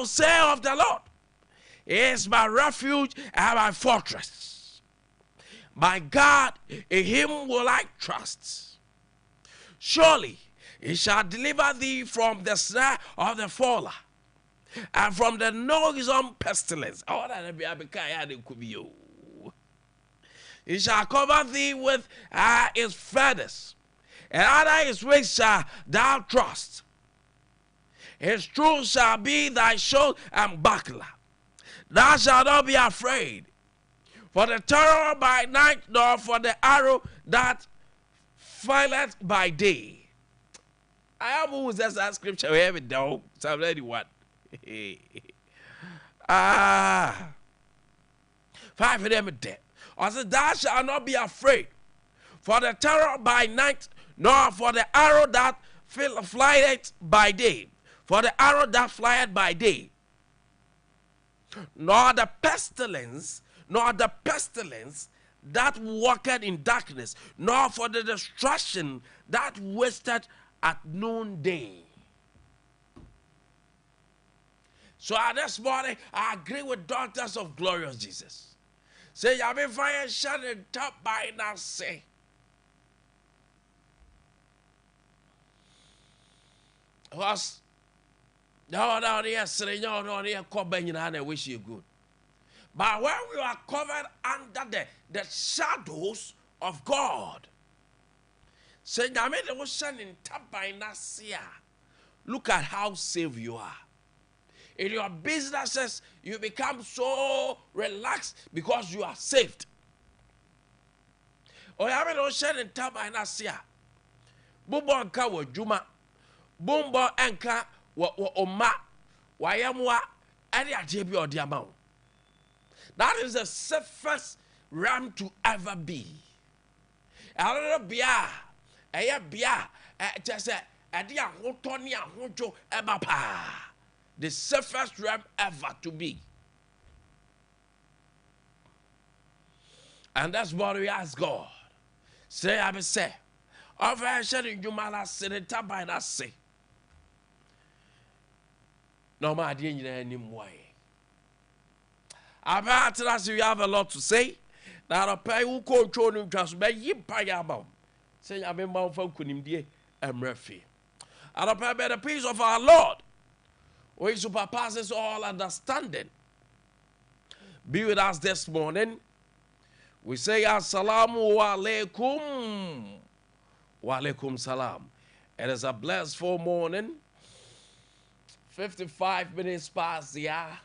will say of the Lord, He is my refuge and my fortress. My God, in Him will I trust. Surely He shall deliver thee from the snare of the faller, and from the noisome pestilence. Oh, that could be you. He shall cover thee with His feathers, and under His wings shall thou trust. His truth shall be thy shield and buckler. Thou shalt not be afraid for the terror by night, nor for the arrow that flieth by day. I have who says that scripture. We have it down. Psalm 91. 5 of them are dead. I said, thou shalt not be afraid for the terror by night, nor for the arrow that flieth by day. For the arrow that flieth by day, nor the pestilence that walketh in darkness, nor for the destruction that wasteth at noonday. So this morning, I agree with Daughters of Glorious Jesus. Say, you have been fire shining top by now, say. Was no, yesterday, no, I wish you good. But when we are covered under the shadows of God, say, I made the ocean in top by Nasia. Look at how safe you are. In your businesses, you become so relaxed because you are saved. Or you have an ocean in top by Nasia. Bumbo anka wa juma. Bumbo anka wa oma. Wayamwa. Ade Akye Abia odiamao. That is the safest realm to ever be. Alora bia. Eya bia. Just say, ade ahotoni ahojo eba pa. The safest realm ever to be. And that's what we ask God. Say, I will say, over sharing you mala senata by that say. No my dear anymore. About us, you have a lot to say. Now, a pay who control him just by ye pay about. Say, I've been bound for Kunim, and Murphy. And a pay by the peace of our Lord, which surpasses all understanding, be with us this morning. We say assalamu alaikum. Wa alaikum salam. It is a blissful morning. 55 minutes past the hour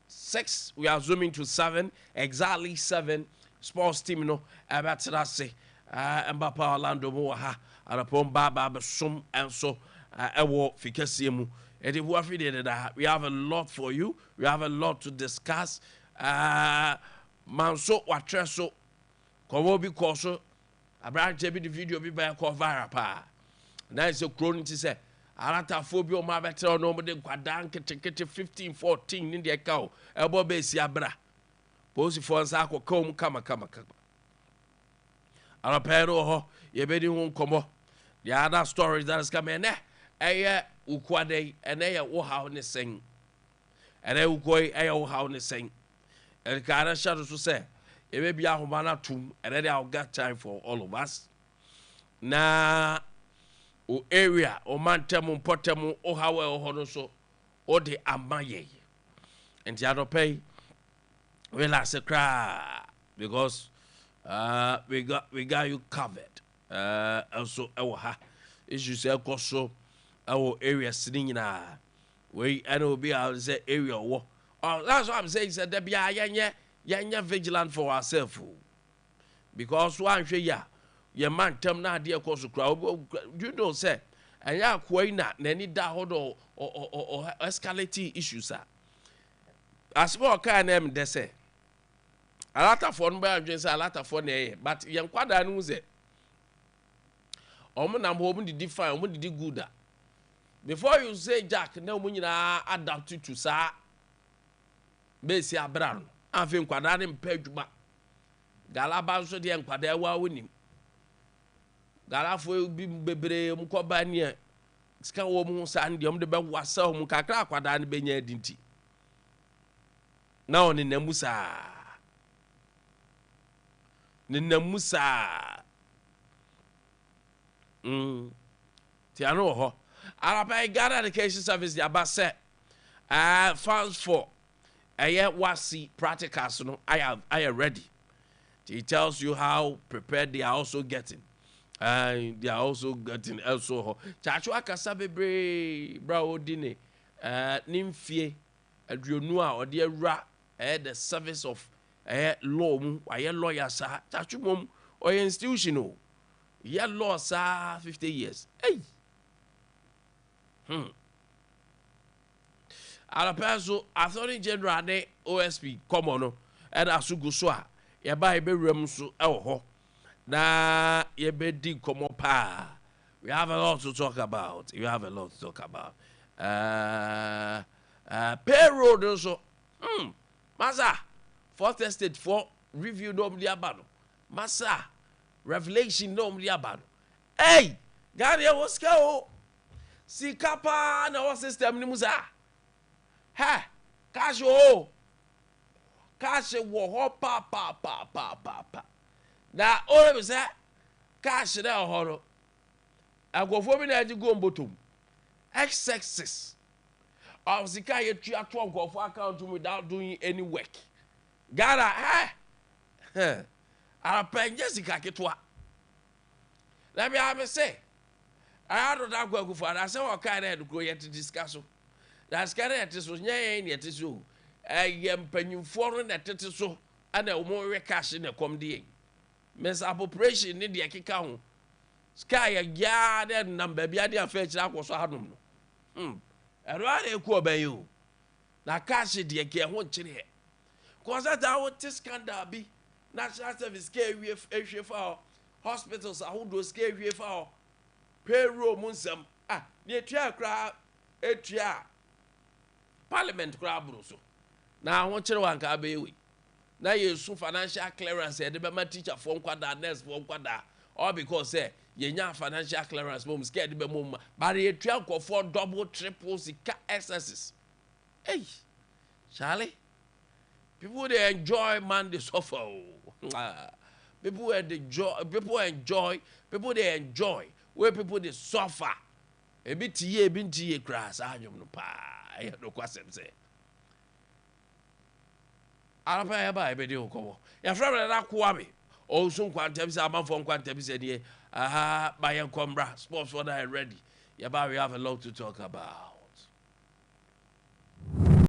6. We are zooming to 7. Exactly 7. Sports team no about that say Mbapa Orlando Moha and upon Baba Sum and so ewo fikasiemu. We have a lot for you. We have a lot to discuss. Manso watreso komo bi koso abranche bi the video bi ba ko viral pa na is a chronic say arata phobia ma betre no mo de kwada nkete 15 14 ni de ka o ebo be si abra posi for nsa akọ kama ara pero ho ye be di hu komo the other stories that is coming eye ukwade eye wo hawo ne sen eye ukoi eye wo hawo ne sen and Kana shadow to say, it may be a humana tomb, and then I'll get time for all of us. Na o area, o mantamum, potamum, o how well honoso, or the amaye. And the other pay, well, I say cry, because we got you covered. Also, our issues, also, our area sitting in our way, and it will be our area war. Oh, that's what I'm saying. Said there be a vigilant for ourselves, because one say your man term na dear course crowd. You know, say, and ya quite not any da hold or escalating issues. As small kind of they say a lot of fun, but just a lot of fun, but young quadra knows it. I'm hoping to define what did you good. Before you say Jack, no when you are adapted to sa. Besi abran afin kwada ne mpedwuma galaba so de nkwada wa wonim galafo bi bebre mkoba ne ska wo mu sa ndem de be wasa mu kakra akwada ne benya adinti na oni namusa ni namusa ti ano ho arapa Ghana Education Service the abase funds for wasi practicals no I am ready. He tells you how prepared they are also getting. They are also getting also. Chachu akasa bebre bra odine nimfie adronua or the ra the service of law mu lawyer sa chachu mom or institutional. Ya law sa 50 years. Hey. Alapaso Attorney General ne OSP common no and asugu so a ye ba ye be rem so e wo ho na ye be di komo pa. We have a lot to talk about. Payroll so masa fourth estate for review no mli abano masa revelation no mli abano hey Ghana was go si kapa na our system ni musa ha cash wo pa na all be say cash na horo agofo bi na ji go mbotom x6 of sika ye tua to agofo account without doing any work Ghana arapenje sika ketwa let me have say I had to talk with I said, what kind of go yet to discuss. That's kind of so, yet is so. I am penny foreign at it so, and a more cash in a comedy. Miss appropriation in the account. Sky a yard and number be idea fetch out was hard. And rather quo by you. Now cash it, dear care, won't you hear? Cause that our scandal be national service scare with for hospitals, I would do scare with for. Payroll munsam the tua kra etua parliament kra bruso na ho kire wan ka be we na yesu financial clearance e de be ma teacher for nkwada nurse for nkwada all because say ye nya financial clearance mom scared be mom but ye tua ko for double triple sika excesses hey Charlie people they enjoy man they suffer people they enjoy where people they suffer a bit ye binti grass anyum no pa e no kwasem say arapa ya ba e be de okowo ya fra na Kwame Nkwantabisa amanfo Nkwantabisa die bayan kombra sports for that ready ya ba we have a lot to talk about.